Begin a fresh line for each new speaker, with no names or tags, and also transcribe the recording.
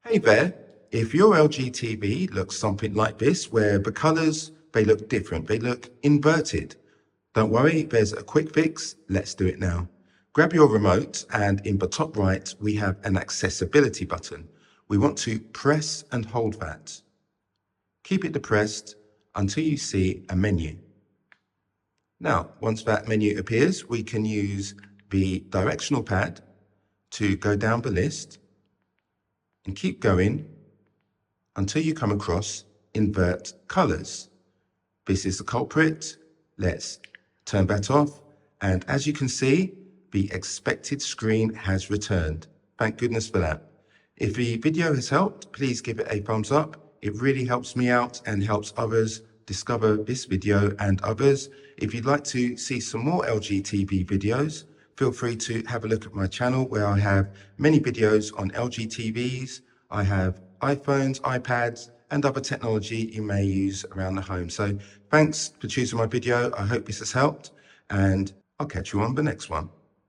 Hey there, if your LG TV looks something like this, where the colors, they look different, they look inverted, don't worry, there's a quick fix. Let's do it now. Grab your remote and in the top right, we have an accessibility button. We want to press and hold that. Keep it depressed until you see a menu. Now, once that menu appears, we can use the directional pad to go down the list and keep going until you come across invert colors. This is the culprit. Let's turn that off. And as you can see, the expected screen has returned. Thank goodness for that. If the video has helped, please give it a thumbs up. It really helps me out and helps others discover this video and others. If you'd like to see some more LG TV videos, feel free to have a look at my channel where I have many videos on LG TVs. I have iPhones, iPads, and other technology you may use around the home. So thanks for choosing my video. I hope this has helped, and I'll catch you on the next one.